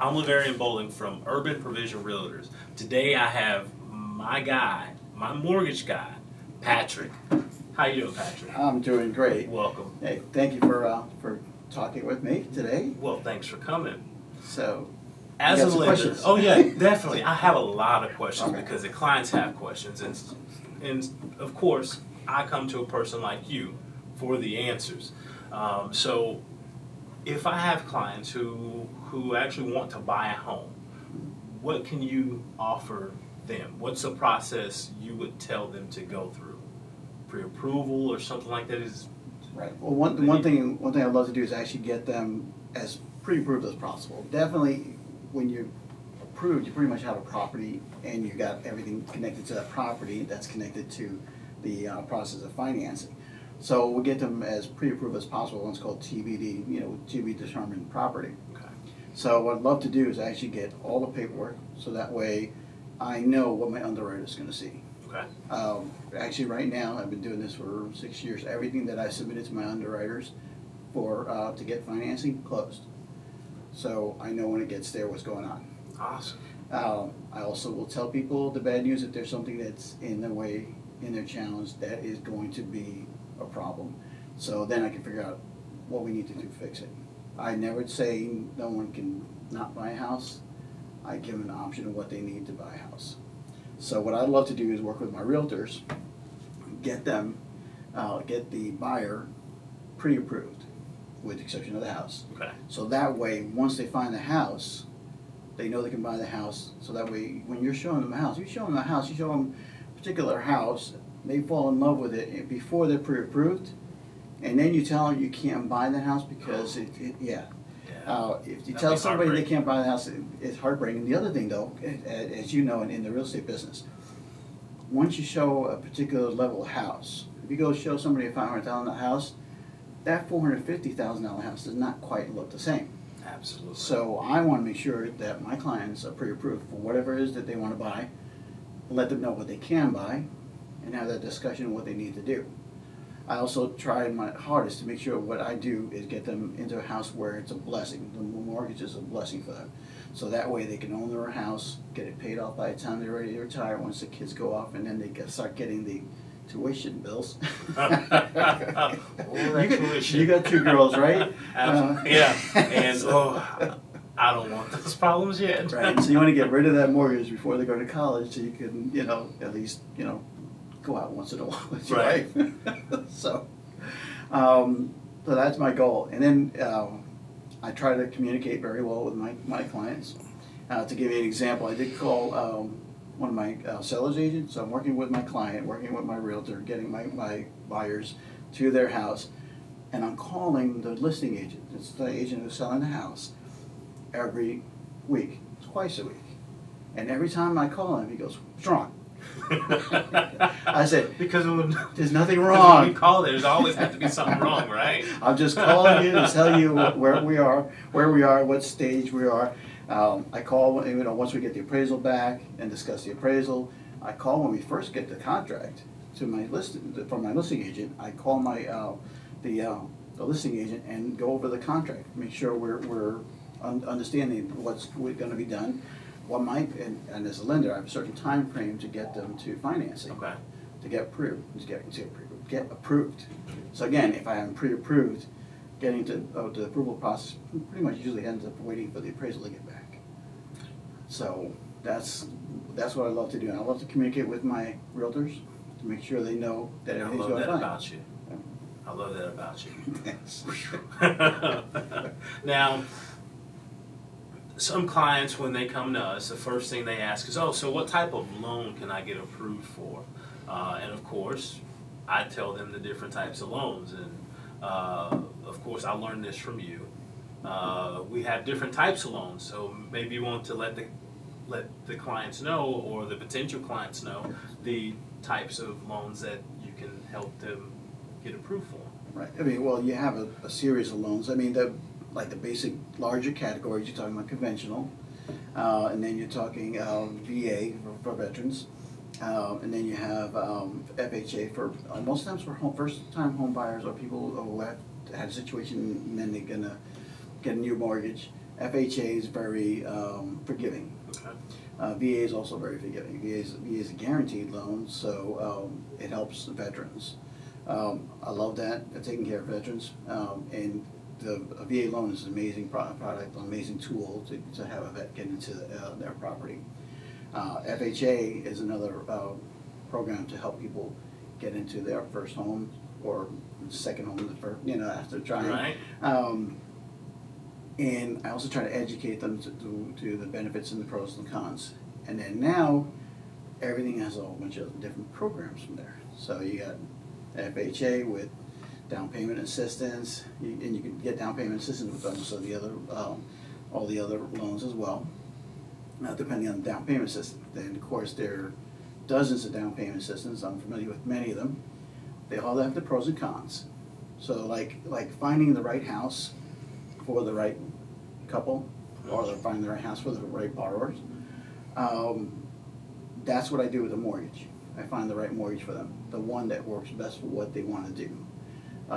I'm Lavarian Bowling from Urban Provision Realtors. Today I have my guy, my mortgage guy, Patrick. How you doing, Patrick? I'm doing great. Welcome. Hey, thank you for talking with me today. Well, thanks for coming. So, As you a got some lender, questions? oh yeah, definitely. I have a lot of questions Okay. because the clients have questions, and of course, I come to a person like you for the answers. So, if I have clients who actually want to buy a home, what can you offer them? What's the process you would tell them to go through? Pre-approval or something like that is. right. Well, one thing I'd love to do is actually get them as pre-approved as possible. Definitely, when you're approved, you pretty much have a property and you got everything connected to that property that's connected to the process of financing. So we'll get them as pre-approved as possible. One's called TBD, to be determined property. Okay. So what I'd love to do is actually get all the paperwork, so that way I know what my underwriter is going to see. Okay. Actually, right now, I've been doing this for 6 years. Everything that I submitted to my underwriters for to get financing closed. So I know when it gets there what's going on. Awesome. I also will tell people the bad news if there's something that's in their way, in their challenge, that is going to be a problem. So then I can figure out what we need to do to fix it. I never say no one can not buy a house. I give them an option of what they need to buy a house. So what I'd love to do is work with my realtors, get them, get the buyer pre-approved, with the exception of the house. Okay. So that way, once they find the house, they know they can buy the house. So that way, when you're showing them a house, you show them a particular house, they fall in love with it before they're pre-approved, and then you tell them you can't buy the house because Yeah. if you That'd tell be somebody they heartbreaking. can't buy the house, it's heartbreaking. The other thing, though, as you know, in the real estate business, once you show a particular level house, if you go show somebody a $500,000 house, that $450,000 house does not quite look the same. Absolutely. So I want to make sure that my clients are pre-approved for whatever it is that they want to buy, let them know what they can buy, and have that discussion on what they need to do. I also try my hardest to make sure what I do is get them into a house where it's a blessing. The mortgage is a blessing for them. So that way they can own their house, get it paid off by the time they're ready to retire once the kids go off, and then they can start getting the tuition bills. You got 2 girls, right? Yeah. And I don't want those problems yet. Right. So you want to get rid of that mortgage before they go to college, so you can, at least, go out once in a while with your Right. wife. So that's my goal. And then I try to communicate very well with my clients. To give you an example, I did call one of my seller's agents. So I'm working with my client, working with my realtor, getting my buyers to their house. And I'm calling the listing agent. It's the agent who's selling the house every week, twice a week. And every time I call him, he goes, "What's wrong?" I said, Because when "There's nothing when wrong. we call, there's always have to be something wrong, right? I'm just calling you to tell you where we are, what stage we are." I call, once we get the appraisal back and discuss the appraisal. I call when we first get the contract from my listing agent. I call the listing agent and go over the contract, make sure we're understanding what's going to be done. And as a lender, I have a certain time frame to get them to financing. Okay. To get approved, get approved. So again, if I am pre-approved, getting to the approval process pretty much usually ends up waiting for the appraisal to get back. So that's what I love to do. And I love to communicate with my realtors to make sure they know that I everything's love going that fine. about you. I love that about you. Thanks. Now, some clients, when they come to us, the first thing they ask is, so what type of loan can I get approved for? And of course, I tell them the different types of loans. And of course, I learned this from you. We have different types of loans, so maybe you want to let the clients know, or the potential clients know, the types of loans that you can help them get approved for. Right. I mean, well, you have a series of loans. I mean, the basic larger categories. You're talking about conventional, and then you're talking VA for veterans, and then you have FHA for most times for first-time home buyers or people who have had a situation and then they're gonna get a new mortgage. FHA is very forgiving. Okay. VA is also very forgiving. VA is a guaranteed loan, so it helps the veterans. I love that, taking care of veterans. And a VA loan is an amazing product, an amazing tool to have a vet get into their property. FHA is another program to help people get into their first home or second home, after trying. Right. And I also try to educate them to the benefits and the pros and cons. And then now, everything has a whole bunch of different programs from there. So you got FHA with down payment assistance, and you can get down payment assistance with almost all the other loans as well, depending on the down payment system. Then, of course, there are dozens of down payment systems. I'm familiar with many of them. They all have the pros and cons. So like finding the right house for the right couple, or finding the right house for the right borrowers. That's what I do with a mortgage. I find the right mortgage for them, the one that works best for what they want to do.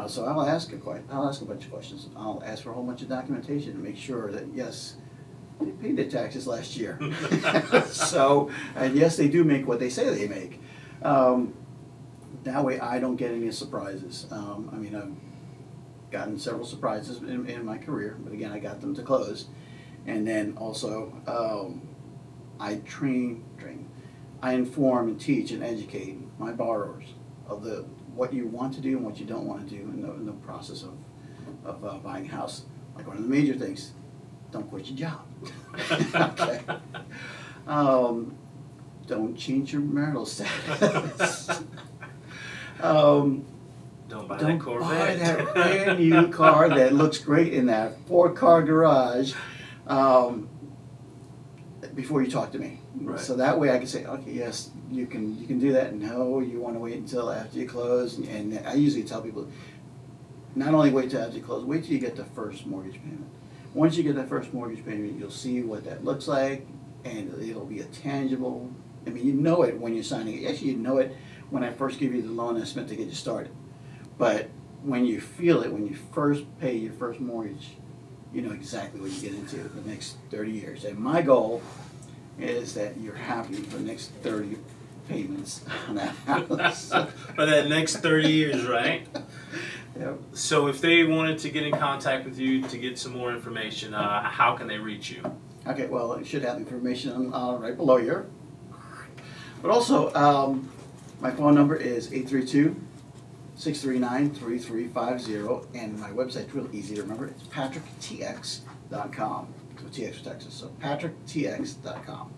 So I'll ask a bunch of questions. I'll ask for a whole bunch of documentation to make sure that yes, they paid their taxes last year. So, and yes, they do make what they say they make. That way I don't get any surprises. I've gotten several surprises in my career, but again, I got them to close. And then also, I I inform and teach and educate my borrowers of what you want to do and what you don't want to do in the process of buying a house. Like one of the major things, don't quit your job. Okay. Don't change your marital status. Don't buy that Don't Corvette. buy that brand new car that looks great in that 4-car garage before you talk to me. Right. So that way I can say, okay, yes, you can do that. No, you want to wait until after you close. And I usually tell people, not only wait till after you close, wait till you get the first mortgage payment. Once you get that first mortgage payment, you'll see what that looks like, and it'll be a tangible. I mean, you know it when you're signing it. Actually, you know it when I first give you the loan estimate to get you started. But when you feel it, when you first pay your first mortgage, you know exactly what you get into the next 30 years. And my goal is that you're happy for the next 30 payments on that house. For that next 30 years, right? Yep. So if they wanted to get in contact with you to get some more information, how can they reach you? Okay, well, I should have information right below here. But also, my phone number is 832-639-3350, and my website's real easy to remember. It's patricktx.com. So TX for Texas, so patricktx.com.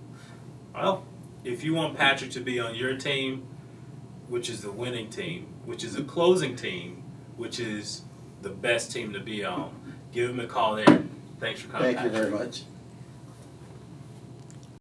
Well, if you want Patrick to be on your team, which is the winning team, which is a closing team, which is the best team to be on, give him a call there. Thanks for coming, Thank you Patrick. very much.